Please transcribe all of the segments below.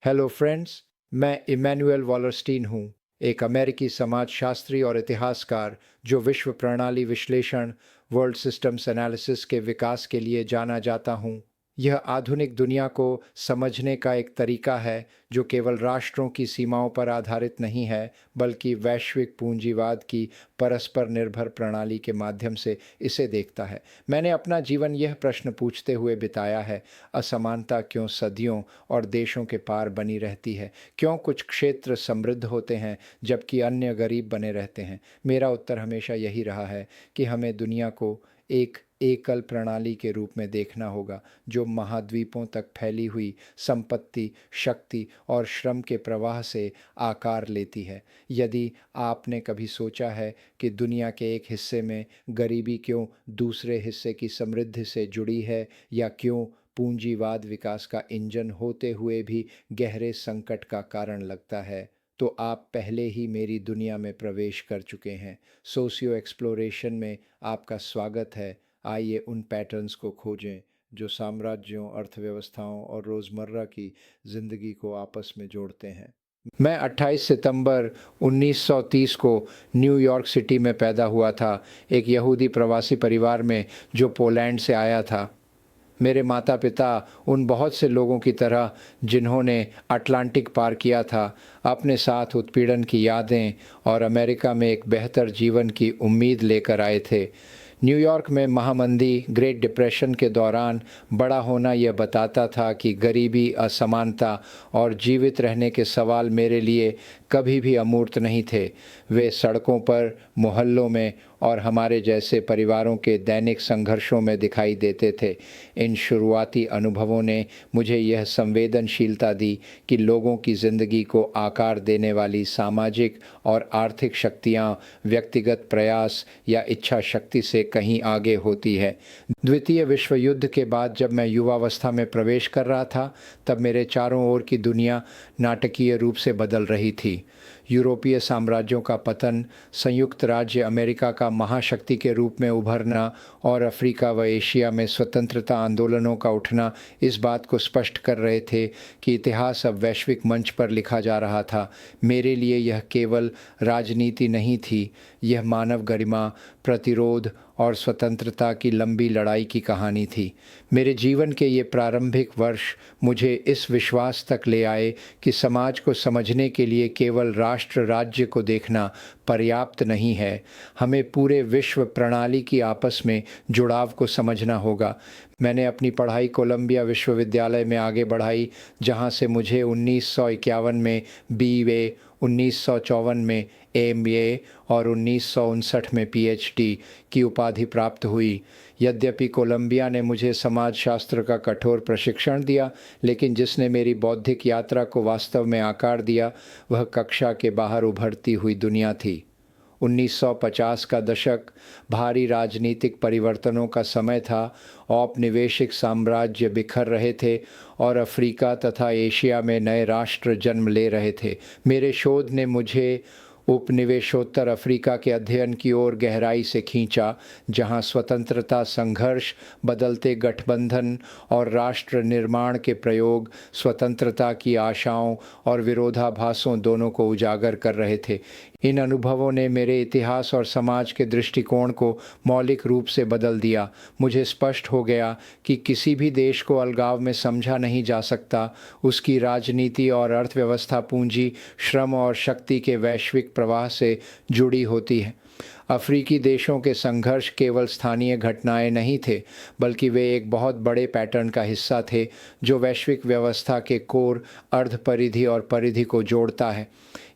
Hello friends, मैं Emmanuel वॉलरस्टीन हूँ, एक अमेरिकी समाजशास्त्री और इतिहासकार जो विश्व प्रणाली विश्लेषण वर्ल्ड सिस्टम्स एनालिसिस के विकास के लिए जाना जाता हूँ। यह आधुनिक दुनिया को समझने का एक तरीका है जो केवल राष्ट्रों की सीमाओं पर आधारित नहीं है, बल्कि वैश्विक पूंजीवाद की परस्पर निर्भर प्रणाली के माध्यम से इसे देखता है। मैंने अपना जीवन यह प्रश्न पूछते हुए बिताया है, असमानता क्यों सदियों और देशों के पार बनी रहती है? क्यों कुछ क्षेत्र समृद्ध होते हैं जबकि अन्य गरीब बने रहते हैं? मेरा उत्तर हमेशा यही रहा है कि हमें दुनिया को एक एकल प्रणाली के रूप में देखना होगा जो महाद्वीपों तक फैली हुई संपत्ति, शक्ति और श्रम के प्रवाह से आकार लेती है। यदि आपने कभी सोचा है कि दुनिया के एक हिस्से में गरीबी क्यों दूसरे हिस्से की समृद्धि से जुड़ी है, या क्यों पूंजीवाद विकास का इंजन होते हुए भी गहरे संकट का कारण लगता है, तो आप पहले ही मेरी दुनिया में प्रवेश कर चुके हैं। सोशियो एक्सप्लोरेशन में आपका स्वागत है। आइए उन पैटर्न्स को खोजें जो साम्राज्यों, अर्थव्यवस्थाओं और रोज़मर्रा की ज़िंदगी को आपस में जोड़ते हैं। मैं 28 सितंबर 1930 को न्यूयॉर्क सिटी में पैदा हुआ था, एक यहूदी प्रवासी परिवार में जो पोलैंड से आया था। मेरे माता पिता उन बहुत से लोगों की तरह जिन्होंने अटलांटिक पार किया था, अपने साथ उत्पीड़न की यादें और अमेरिका में एक बेहतर जीवन की उम्मीद लेकर आए थे। न्यूयॉर्क में महामंदी, ग्रेट डिप्रेशन के दौरान बड़ा होना यह बताता था कि गरीबी, असमानता और जीवित रहने के सवाल मेरे लिए कभी भी अमूर्त नहीं थे। वे सड़कों पर, मोहल्लों में और हमारे जैसे परिवारों के दैनिक संघर्षों में दिखाई देते थे। इन शुरुआती अनुभवों ने मुझे यह संवेदनशीलता दी कि लोगों की ज़िंदगी को आकार देने वाली सामाजिक और आर्थिक शक्तियाँ व्यक्तिगत प्रयास या इच्छा शक्ति से कहीं आगे होती है। द्वितीय विश्व युद्ध के बाद जब मैं युवावस्था में प्रवेश कर रहा था, तब मेरे चारों ओर की दुनिया नाटकीय रूप से बदल रही थी। यूरोपीय साम्राज्यों का पतन, संयुक्त राज्य अमेरिका का महाशक्ति के रूप में उभरना और अफ्रीका व एशिया में स्वतंत्रता आंदोलनों का उठना इस बात को स्पष्ट कर रहे थे कि इतिहास अब वैश्विक मंच पर लिखा जा रहा था। मेरे लिए यह केवल राजनीति नहीं थी, यह मानव गरिमा, प्रतिरोध और स्वतंत्रता की लंबी लड़ाई की कहानी थी। मेरे जीवन के ये प्रारंभिक वर्ष मुझे इस विश्वास तक ले आए कि समाज को समझने के लिए केवल राष्ट्र राज्य को देखना पर्याप्त नहीं है, हमें पूरे विश्व प्रणाली की आपस में जुड़ाव को समझना होगा। मैंने अपनी पढ़ाई कोलंबिया विश्वविद्यालय में आगे बढ़ाई, जहां से मुझे 1951 में BA, 1954 में MA और 1959 में PhD की उपाधि प्राप्त हुई। यद्यपि कोलंबिया ने मुझे समाजशास्त्र का कठोर प्रशिक्षण दिया, लेकिन जिसने मेरी बौद्धिक यात्रा को वास्तव में आकार दिया वह कक्षा के बाहर उभरती हुई दुनिया थी। 1950 का दशक भारी राजनीतिक परिवर्तनों का समय था। औपनिवेशिक साम्राज्य बिखर रहे थे और अफ्रीका तथा एशिया में नए राष्ट्र जन्म ले रहे थे। मेरे शोध ने मुझे उपनिवेशोत्तर अफ्रीका के अध्ययन की ओर गहराई से खींचा, जहां स्वतंत्रता संघर्ष, बदलते गठबंधन और राष्ट्र निर्माण के प्रयोग स्वतंत्रता की आशाओं और विरोधाभासों दोनों को उजागर कर रहे थे। इन अनुभवों ने मेरे इतिहास और समाज के दृष्टिकोण को मौलिक रूप से बदल दिया। मुझे स्पष्ट हो गया कि किसी भी देश को अलगाव में समझा नहीं जा सकता। उसकी राजनीति और अर्थव्यवस्था पूंजी, श्रम और शक्ति के वैश्विक प्रवाह से जुड़ी होती है। अफ्रीकी देशों के संघर्ष केवल स्थानीय घटनाएं नहीं थे, बल्कि वे एक बहुत बड़े पैटर्न का हिस्सा थे जो वैश्विक व्यवस्था के कोर, अर्ध परिधि और परिधि को जोड़ता है।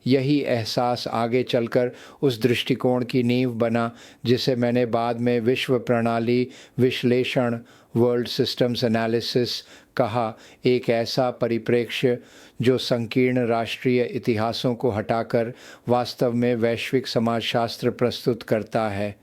यही एहसास आगे चलकर उस दृष्टिकोण की नींव बना जिसे मैंने बाद में विश्व प्रणाली विश्लेषण वर्ल्ड सिस्टम्स एनालिसिस कहा, एक ऐसा परिप्रेक्ष्य जो संकीर्ण राष्ट्रीय इतिहासों को हटाकर वास्तव में वैश्विक समाजशास्त्र प्रस्तुत करता है।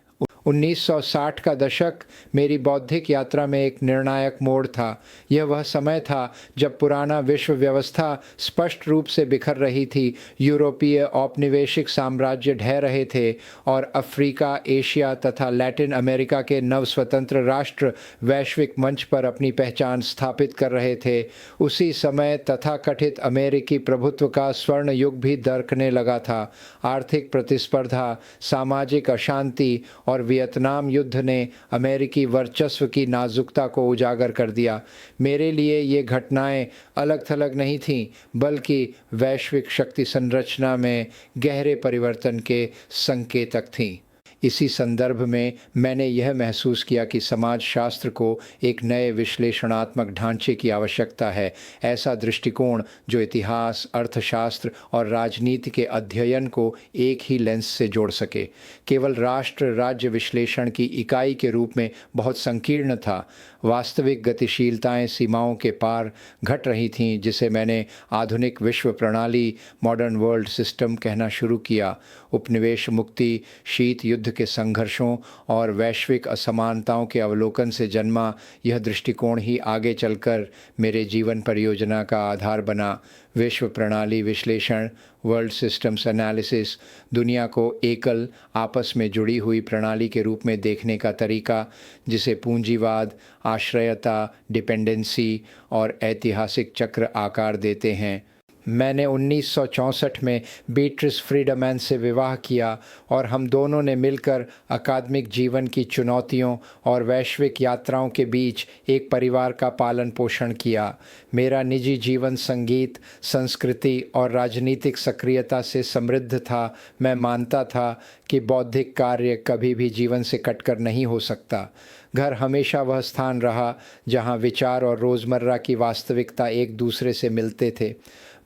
1960 का दशक मेरी बौद्धिक यात्रा में एक निर्णायक मोड़ था। यह वह समय था जब पुराना विश्व व्यवस्था स्पष्ट रूप से बिखर रही थी, यूरोपीय औपनिवेशिक साम्राज्य ढह रहे थे और अफ्रीका, एशिया तथा लैटिन अमेरिका के नव स्वतंत्र राष्ट्र वैश्विक मंच पर अपनी पहचान स्थापित कर रहे थे। उसी समय तथाकथित अमेरिकी प्रभुत्व का स्वर्ण युग भी दरकने लगा था। आर्थिक प्रतिस्पर्धा, सामाजिक अशांति और वियतनाम युद्ध ने अमेरिकी वर्चस्व की नाजुकता को उजागर कर दिया। मेरे लिए ये घटनाएं अलग थलग नहीं थीं, बल्कि वैश्विक शक्ति संरचना में गहरे परिवर्तन के संकेतक थीं। इसी संदर्भ में मैंने यह महसूस किया कि समाजशास्त्र को एक नए विश्लेषणात्मक ढांचे की आवश्यकता है, ऐसा दृष्टिकोण जो इतिहास, अर्थशास्त्र और राजनीति के अध्ययन को एक ही लेंस से जोड़ सके। केवल राष्ट्र राज्य विश्लेषण की इकाई के रूप में बहुत संकीर्ण था। वास्तविक गतिशीलताएं सीमाओं के पार घट रही थीं, जिसे मैंने आधुनिक विश्व प्रणाली, मॉडर्न वर्ल्ड सिस्टम कहना शुरू किया। उपनिवेश मुक्ति, शीत युद्ध के संघर्षों और वैश्विक असमानताओं के अवलोकन से जन्मा यह दृष्टिकोण ही आगे चलकर मेरे जीवन परियोजना का आधार बना। विश्व प्रणाली विश्लेषण, वर्ल्ड सिस्टम्स एनालिसिस, दुनिया को एकल, आपस में जुड़ी हुई प्रणाली के रूप में देखने का तरीका, जिसे पूंजीवाद, आश्रयता, डिपेंडेंसी और ऐतिहासिक चक्र आकार देते हैं। मैंने 1964 में बीट्रिस फ्रीडमैन से विवाह किया और हम दोनों ने मिलकर अकादमिक जीवन की चुनौतियों और वैश्विक यात्राओं के बीच एक परिवार का पालन पोषण किया। मेरा निजी जीवन संगीत, संस्कृति और राजनीतिक सक्रियता से समृद्ध था। मैं मानता था कि बौद्धिक कार्य कभी भी जीवन से कटकर नहीं हो सकता। घर हमेशा वह स्थान रहा जहाँ विचार और रोज़मर्रा की वास्तविकता एक दूसरे से मिलते थे।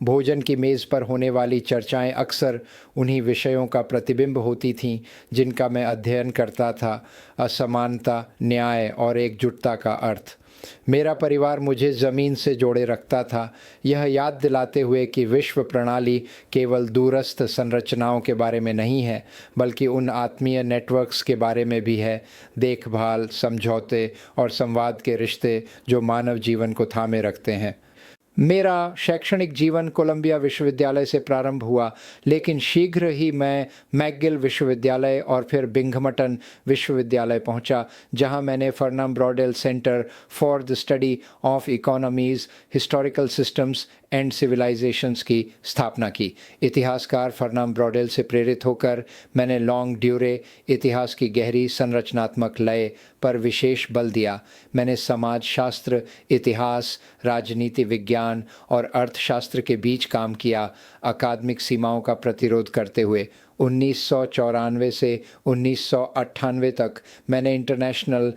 भोजन की मेज़ पर होने वाली चर्चाएं अक्सर उन्हीं विषयों का प्रतिबिंब होती थीं जिनका मैं अध्ययन करता था: असमानता, न्याय और एकजुटता का अर्थ। मेरा परिवार मुझे ज़मीन से जोड़े रखता था, यह याद दिलाते हुए कि विश्व प्रणाली केवल दूरस्थ संरचनाओं के बारे में नहीं है, बल्कि उन आत्मीय नेटवर्क्स के बारे में भी है, देखभाल, समझौते और संवाद के रिश्ते जो मानव जीवन को थामे रखते हैं। मेरा शैक्षणिक जीवन कोलंबिया विश्वविद्यालय से प्रारंभ हुआ, लेकिन शीघ्र ही मैं मैकगिल विश्वविद्यालय और फिर बिंघमटन विश्वविद्यालय पहुंचा, जहां मैंने Fernand Braudel centre for the study of economies, historical systems and civilisations की स्थापना की। इतिहासकार फर्नम ब्रॉडेल से प्रेरित होकर मैंने लॉन्ग ड्यूरे इतिहास की गहरी संरचनात्मक लय पर विशेष बल दिया। मैंने समाजशास्त्र, इतिहास, राजनीति विज्ञान और अर्थशास्त्र के बीच काम किया, अकादमिक सीमाओं का प्रतिरोध करते हुए। 1994 से 1998 तक मैंने इंटरनेशनल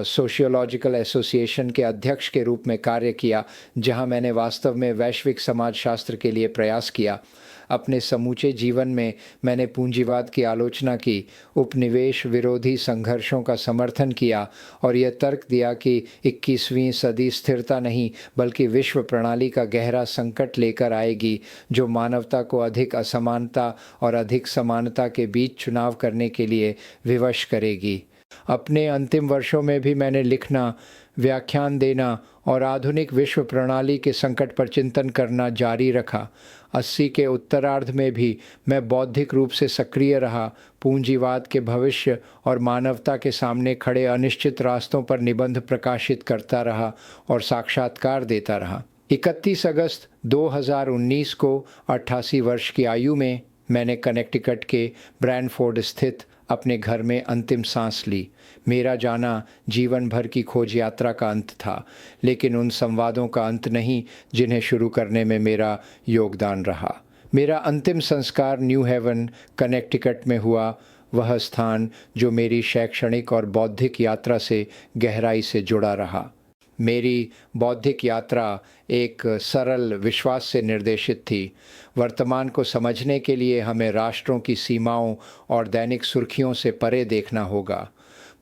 सोशियोलॉजिकल एसोसिएशन के अध्यक्ष के रूप में कार्य किया, जहां मैंने वास्तव में वैश्विक समाजशास्त्र के लिए प्रयास किया। अपने समूचे जीवन में मैंने पूंजीवाद की आलोचना की, उपनिवेश विरोधी संघर्षों का समर्थन किया और यह तर्क दिया कि 21वीं सदी स्थिरता नहीं बल्कि विश्व प्रणाली का गहरा संकट लेकर आएगी, जो मानवता को अधिक असमानता और अधिक समानता के बीच चुनाव करने के लिए विवश करेगी। अपने अंतिम वर्षों में भी मैंने लिखना, व्याख्यान देना और आधुनिक विश्व प्रणाली के संकट पर चिंतन करना जारी रखा। 80 के उत्तरार्ध में भी मैं बौद्धिक रूप से सक्रिय रहा, पूंजीवाद के भविष्य और मानवता के सामने खड़े अनिश्चित रास्तों पर निबंध प्रकाशित करता रहा और साक्षात्कार देता रहा। 31 अगस्त 2019 को 88 वर्ष की आयु में मैंने कनेक्टिकट के ब्रैनफोर्ड स्थित अपने घर में अंतिम सांस ली। मेरा जाना जीवन भर की खोज यात्रा का अंत था, लेकिन उन संवादों का अंत नहीं जिन्हें शुरू करने में मेरा योगदान रहा। मेरा अंतिम संस्कार न्यू हेवन, कनेक्टिकट में हुआ, वह स्थान जो मेरी शैक्षणिक और बौद्धिक यात्रा से गहराई से जुड़ा रहा। मेरी बौद्धिक यात्रा एक सरल विश्वास से निर्देशित थी। वर्तमान को समझने के लिए हमें राष्ट्रों की सीमाओं और दैनिक सुर्खियों से परे देखना होगा।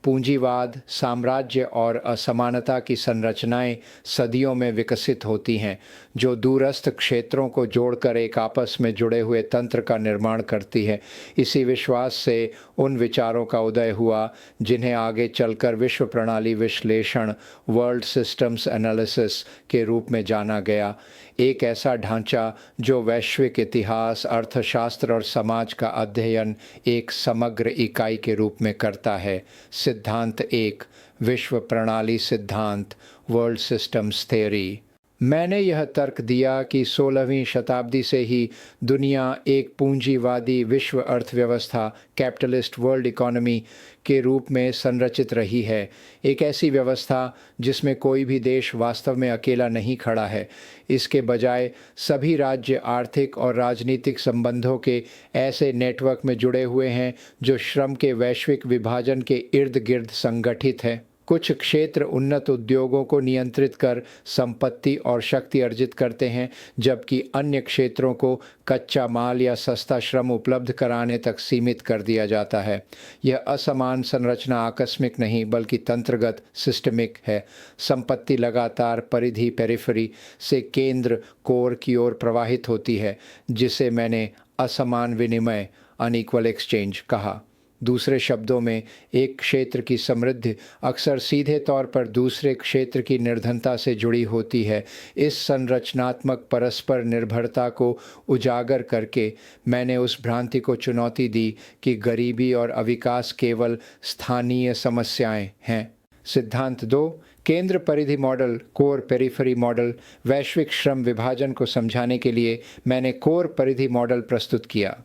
पूंजीवाद, साम्राज्य और असमानता की संरचनाएं सदियों में विकसित होती हैं, जो दूरस्थ क्षेत्रों को जोड़कर एक आपस में जुड़े हुए तंत्र का निर्माण करती है। इसी विश्वास से उन विचारों का उदय हुआ जिन्हें आगे चलकर विश्व प्रणाली विश्लेषण वर्ल्ड सिस्टम्स एनालिसिस के रूप में जाना गया। एक ऐसा ढांचा जो वैश्विक इतिहास, अर्थशास्त्र और समाज का अध्ययन एक समग्र इकाई के रूप में करता है। सिद्धांत 1, विश्व प्रणाली सिद्धांत, वर्ल्ड सिस्टम्स थ्योरी। मैंने यह तर्क दिया कि 16वीं शताब्दी से ही दुनिया एक पूंजीवादी विश्व अर्थव्यवस्था, कैपिटलिस्ट वर्ल्ड इकोनॉमी के रूप में संरचित रही है। एक ऐसी व्यवस्था जिसमें कोई भी देश वास्तव में अकेला नहीं खड़ा है। इसके बजाय सभी राज्य आर्थिक और राजनीतिक संबंधों के ऐसे नेटवर्क में जुड़े हुए हैं जो श्रम के वैश्विक विभाजन के इर्द गिर्द संगठित हैं। कुछ क्षेत्र उन्नत उद्योगों को नियंत्रित कर संपत्ति और शक्ति अर्जित करते हैं, जबकि अन्य क्षेत्रों को कच्चा माल या सस्ता श्रम उपलब्ध कराने तक सीमित कर दिया जाता है। यह असमान संरचना आकस्मिक नहीं बल्कि तंत्रगत सिस्टमिक है। संपत्ति लगातार परिधि पेरिफेरी से केंद्र कोर की ओर प्रवाहित होती है, जिसे मैंने असमान विनिमय अनइक्वल एक्सचेंज कहा। दूसरे शब्दों में, एक क्षेत्र की समृद्धि अक्सर सीधे तौर पर दूसरे क्षेत्र की निर्धनता से जुड़ी होती है। इस संरचनात्मक परस्पर निर्भरता को उजागर करके मैंने उस भ्रांति को चुनौती दी कि गरीबी और अविकास केवल स्थानीय समस्याएं हैं। सिद्धांत 2, केंद्र परिधि मॉडल, कोर पेरिफेरी मॉडल। वैश्विक श्रम विभाजन को समझाने के लिए मैंने कोर परिधि मॉडल प्रस्तुत किया।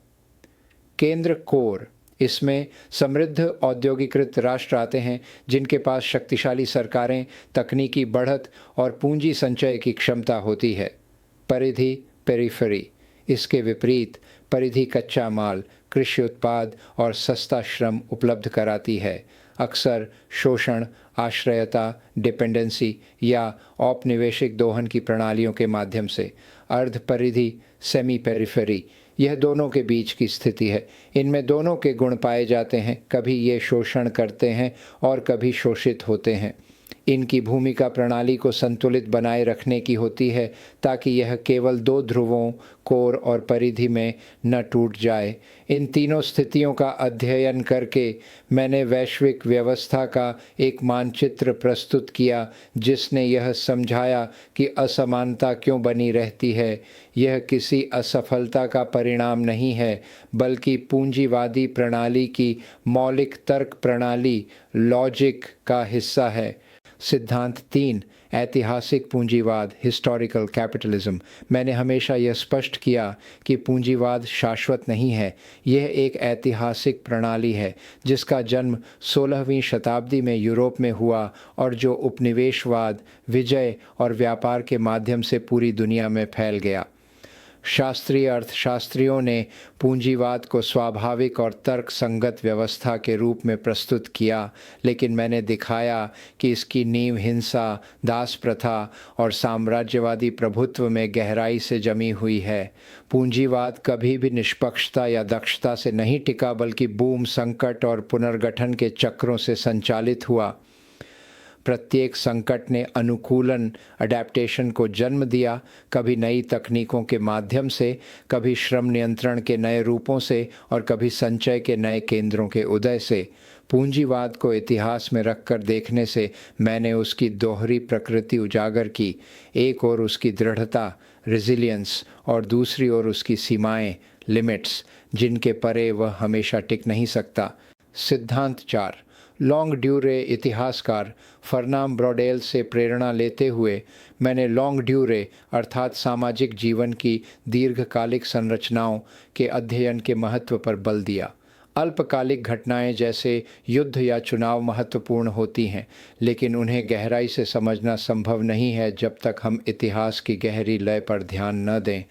केंद्र कोर, इसमें समृद्ध औद्योगिकृत राष्ट्र आते हैं जिनके पास शक्तिशाली सरकारें, तकनीकी बढ़त और पूंजी संचय की क्षमता होती है। परिधि पेरिफेरी, इसके विपरीत, परिधि कच्चा माल, कृषि उत्पाद और सस्ता श्रम उपलब्ध कराती है, अक्सर शोषण, आश्रयता, डिपेंडेंसी या औपनिवेशिक दोहन की प्रणालियों के माध्यम से। अर्ध परिधि सेमी पेरिफेरी, यह दोनों के बीच की स्थिति है। इनमें दोनों के गुण पाए जाते हैं, कभी ये शोषण करते हैं और कभी शोषित होते हैं। इनकी भूमिका प्रणाली को संतुलित बनाए रखने की होती है ताकि यह केवल दो ध्रुवों, कोर और परिधि में न टूट जाए। इन तीनों स्थितियों का अध्ययन करके मैंने वैश्विक व्यवस्था का एक मानचित्र प्रस्तुत किया जिसने यह समझाया कि असमानता क्यों बनी रहती है। यह किसी असफलता का परिणाम नहीं है बल्कि पूंजीवादी प्रणाली की मौलिक तर्क प्रणाली, लॉजिक का हिस्सा है। सिद्धांत 3, ऐतिहासिक पूंजीवाद, हिस्टोरिकल कैपिटलिज्म। मैंने हमेशा यह स्पष्ट किया कि पूंजीवाद शाश्वत नहीं है। यह एक ऐतिहासिक प्रणाली है जिसका जन्म 16वीं शताब्दी में यूरोप में हुआ और जो उपनिवेशवाद, विजय और व्यापार के माध्यम से पूरी दुनिया में फैल गया। शास्त्रीय अर्थशास्त्रियों ने पूंजीवाद को स्वाभाविक और तर्क संगत व्यवस्था के रूप में प्रस्तुत किया, लेकिन मैंने दिखाया कि इसकी नींव हिंसा, दास प्रथा और साम्राज्यवादी प्रभुत्व में गहराई से जमी हुई है। पूंजीवाद कभी भी निष्पक्षता या दक्षता से नहीं टिका बल्कि बूम, संकट और पुनर्गठन के चक्रों से संचालित हुआ। प्रत्येक संकट ने अनुकूलन, अडैप्टेशन को जन्म दिया, कभी नई तकनीकों के माध्यम से, कभी श्रम नियंत्रण के नए रूपों से और कभी संचय के नए केंद्रों के उदय से। पूंजीवाद को इतिहास में रखकर देखने से मैंने उसकी दोहरी प्रकृति उजागर की, एक ओर उसकी दृढ़ता, रेजिलियंस, और दूसरी ओर उसकी सीमाएं, लिमिट्स, जिनके परे वह हमेशा टिक नहीं सकता। सिद्धांत 4, लॉन्ग ड्यूरे इतिहासकार फर्नाम ब्रॉडेल से प्रेरणा लेते हुए मैंने लॉन्ग ड्यूरे अर्थात सामाजिक जीवन की दीर्घकालिक संरचनाओं के अध्ययन के महत्व पर बल दिया। अल्पकालिक घटनाएं जैसे युद्ध या चुनाव महत्वपूर्ण होती हैं, लेकिन उन्हें गहराई से समझना संभव नहीं है जब तक हम इतिहास की गहरी लय पर ध्यान न दें।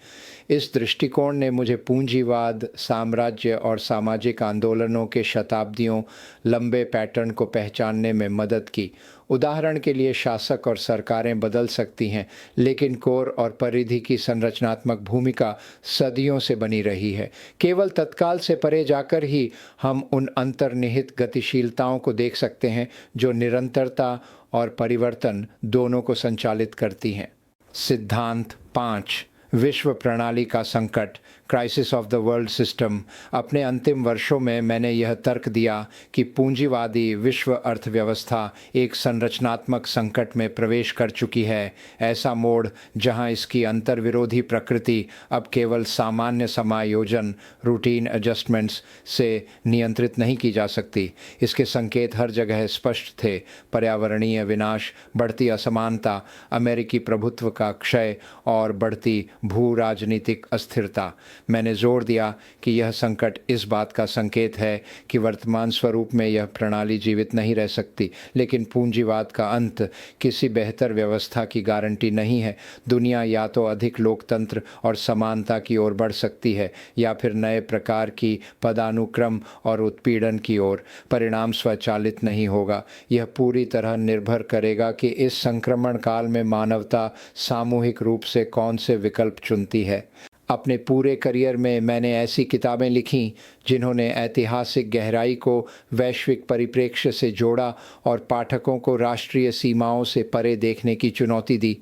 इस दृष्टिकोण ने मुझे पूंजीवाद, साम्राज्य और सामाजिक आंदोलनों के शताब्दियों लंबे पैटर्न को पहचानने में मदद की। उदाहरण के लिए, शासक और सरकारें बदल सकती हैं, लेकिन कोर और परिधि की संरचनात्मक भूमिका सदियों से बनी रही है। केवल तत्काल से परे जाकर ही हम उन अंतर्निहित गतिशीलताओं को देख सकते हैं जो निरंतरता और परिवर्तन दोनों को संचालित करती हैं। सिद्धांत 5 विश्व प्रणाली का संकट crisis of the world system. अपने अंतिम वर्षों में मैंने यह तर्क दिया कि पूंजीवादी विश्व अर्थव्यवस्था एक संरचनात्मक संकट में प्रवेश कर चुकी है। ऐसा मोड़ जहां इसकी अंतर्विरोधी प्रकृति अब केवल सामान्य समायोजन रूटीन एडजस्टमेंट्स से नियंत्रित नहीं की जा सकती। इसके संकेत हर जगह स्पष्ट थे। पर्यावरणीय विनाश, बढ़ती असमानता, अमेरिकी प्रभुत्व का क्षय और बढ़ती भू राजनीतिक अस्थिरता। मैंने जोर दिया कि यह संकट इस बात का संकेत है कि वर्तमान स्वरूप में यह प्रणाली जीवित नहीं रह सकती, लेकिन पूंजीवाद का अंत किसी बेहतर व्यवस्था की गारंटी नहीं है। दुनिया या तो अधिक लोकतंत्र और समानता की ओर बढ़ सकती है या फिर नए प्रकार की पदानुक्रम और उत्पीड़न की ओर। परिणाम स्वचालित नहीं होगा। यह पूरी तरह निर्भर करेगा कि इस संक्रमण काल में मानवता सामूहिक रूप से कौन से विकल्प चुनती है। अपने पूरे करियर में मैंने ऐसी किताबें लिखीं जिन्होंने ऐतिहासिक गहराई को वैश्विक परिप्रेक्ष्य से जोड़ा और पाठकों को राष्ट्रीय सीमाओं से परे देखने की चुनौती दी।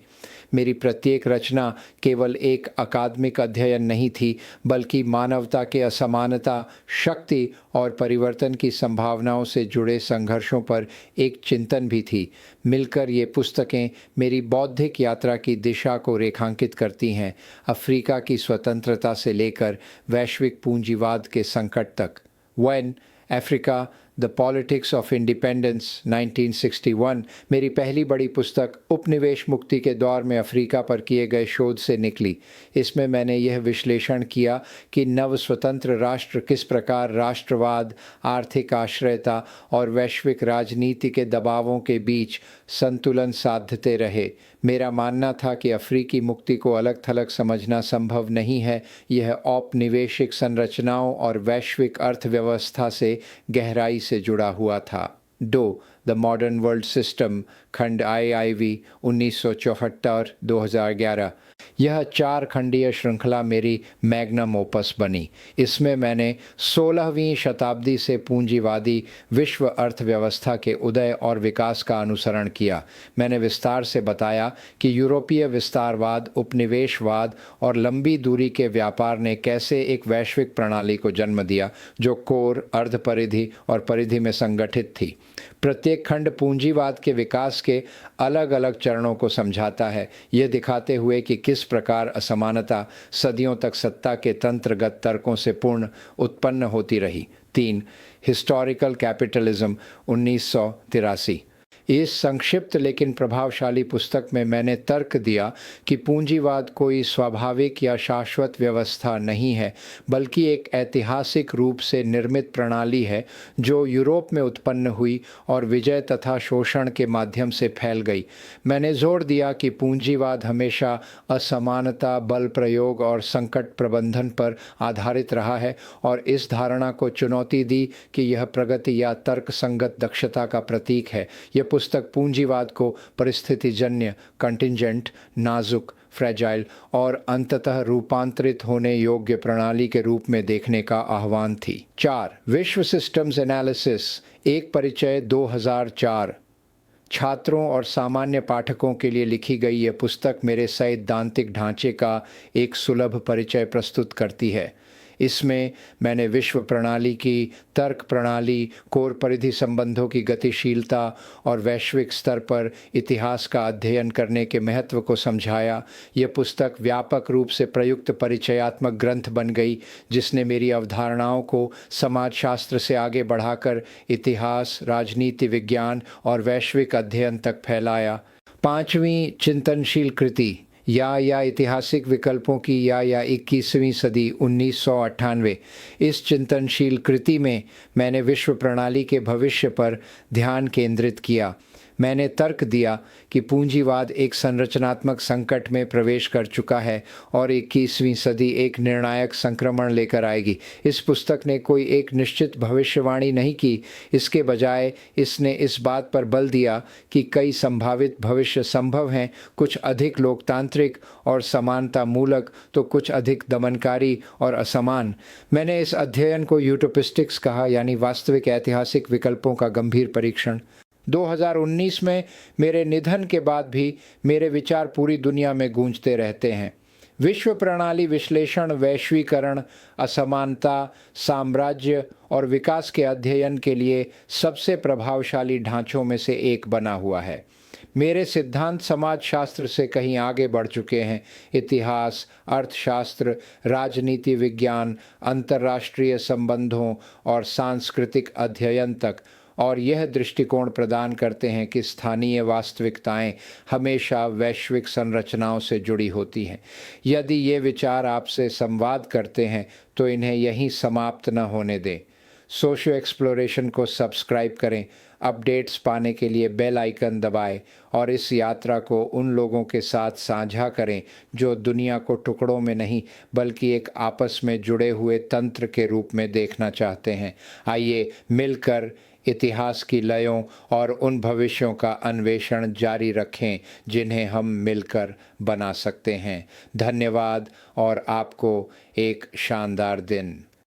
मेरी प्रत्येक रचना केवल एक अकादमिक अध्ययन नहीं थी, बल्कि मानवता के असमानता, शक्ति और परिवर्तन की संभावनाओं से जुड़े संघर्षों पर एक चिंतन भी थी। मिलकर ये पुस्तकें मेरी बौद्धिक यात्रा की दिशा को रेखांकित करती हैं, अफ्रीका की स्वतंत्रता से लेकर वैश्विक पूंजीवाद के संकट तक। When Africa the politics of independence 1961 मेरी पहली बड़ी पुस्तक उपनिवेश मुक्ति के दौर में अफ्रीका पर किए गए शोध से निकली। इसमें मैंने यह विश्लेषण किया कि नव स्वतंत्र राष्ट्र किस प्रकार राष्ट्रवाद, आर्थिक आश्रयता और वैश्विक राजनीति के दबावों के बीच संतुलन साधते रहे। मेरा मानना था कि अफ्रीकी मुक्ति को अलग थलग समझना संभव नहीं है। यह औपनिवेशिक संरचनाओं और वैश्विक अर्थव्यवस्था से गहराई से जुड़ा हुआ था। द मॉडर्न वर्ल्ड सिस्टम, खंड IIV 1974-2011। यह 4 खंडीय श्रृंखला मेरी मैग्नम ओपस बनी। इसमें मैंने 16वीं शताब्दी से पूंजीवादी विश्व अर्थव्यवस्था के उदय और विकास का अनुसरण किया। मैंने विस्तार से बताया कि यूरोपीय विस्तारवाद, उपनिवेशवाद और लंबी दूरी के व्यापार ने कैसे एक वैश्विक प्रणाली को जन्म दिया जो कोर, अर्धपरिधि और परिधि में संगठित थी। प्रत्येक खंड पूंजीवाद के विकास के अलग अलग चरणों को समझाता है, यह दिखाते हुए कि किस प्रकार असमानता सदियों तक सत्ता के तंत्रगत तर्कों से पूर्ण उत्पन्न होती रही। 3 हिस्टोरिकल कैपिटलिज्म 1983। इस संक्षिप्त लेकिन प्रभावशाली पुस्तक में मैंने तर्क दिया कि पूंजीवाद कोई स्वाभाविक या शाश्वत व्यवस्था नहीं है, बल्कि एक ऐतिहासिक रूप से निर्मित प्रणाली है जो यूरोप में उत्पन्न हुई और विजय तथा शोषण के माध्यम से फैल गई। मैंने जोर दिया कि पूंजीवाद हमेशा असमानता, बल प्रयोग और संकट प्रबंधन पर आधारित रहा है और इस धारणा को चुनौती दी कि यह प्रगति या तर्कसंगत दक्षता का प्रतीक है। यह पुस्तक पूंजीवाद को परिस्थितिजन्य, कंटिंजेंट, नाजुक, फ्रेजाइल और अंततः रूपांतरित होने योग्य प्रणाली के रूप में देखने का आह्वान थी। 4 विश्व सिस्टम्स एनालिसिस, एक परिचय 2004। छात्रों और सामान्य पाठकों के लिए लिखी गई यह पुस्तक मेरे सैद्धांतिक ढांचे का एक सुलभ परिचय प्रस्तुत करती है। इसमें मैंने विश्व प्रणाली की तर्क प्रणाली, कोर परिधि संबंधों की गतिशीलता और वैश्विक स्तर पर इतिहास का अध्ययन करने के महत्व को समझाया। यह पुस्तक व्यापक रूप से प्रयुक्त परिचयात्मक ग्रंथ बन गई, जिसने मेरी अवधारणाओं को समाजशास्त्र से आगे बढ़ाकर इतिहास, राजनीति विज्ञान और वैश्विक अध्ययन तक फैलाया। 5वीं चिंतनशील कृति या ऐतिहासिक विकल्पों की या 21वीं सदी 1998। इस चिंतनशील कृति में मैंने विश्व प्रणाली के भविष्य पर ध्यान केंद्रित किया। मैंने तर्क दिया कि पूंजीवाद एक संरचनात्मक संकट में प्रवेश कर चुका है और 21वीं सदी एक निर्णायक संक्रमण लेकर आएगी। इस पुस्तक ने कोई एक निश्चित भविष्यवाणी नहीं की, इसके बजाय इसने इस बात पर बल दिया कि कई संभावित भविष्य संभव हैं, कुछ अधिक लोकतांत्रिक और समानता मूलक तो कुछ अधिक दमनकारी और असमान। मैंने इस अध्ययन को यूटोपिस्टिक्स कहा, यानी वास्तविक ऐतिहासिक विकल्पों का गंभीर परीक्षण। 2019 में मेरे निधन के बाद भी मेरे विचार पूरी दुनिया में गूंजते रहते हैं। विश्व प्रणाली विश्लेषण वैश्वीकरण, असमानता, साम्राज्य और विकास के अध्ययन के लिए सबसे प्रभावशाली ढांचों में से एक बना हुआ है। मेरे सिद्धांत समाजशास्त्र से कहीं आगे बढ़ चुके हैं। इतिहास, अर्थशास्त्र, राजनीति विज्ञान, अंतर्राष्ट्रीय संबंधों और सांस्कृतिक अध्ययन तक, और यह दृष्टिकोण प्रदान करते हैं कि स्थानीय वास्तविकताएं हमेशा वैश्विक संरचनाओं से जुड़ी होती हैं। यदि ये विचार आपसे संवाद करते हैं तो इन्हें यहीं समाप्त न होने दें। सोशियो एक्सप्लोरेशन को सब्सक्राइब करें, अपडेट्स पाने के लिए बेल आइकन दबाएं और इस यात्रा को उन लोगों के साथ साझा करें जो दुनिया को टुकड़ों में नहीं बल्कि एक आपस में जुड़े हुए तंत्र के रूप में देखना चाहते हैं। आइए मिलकर इतिहास की लयों और उन भविष्यों का अन्वेषण जारी रखें जिन्हें हम मिलकर बना सकते हैं। धन्यवाद और आपको एक शानदार दिन।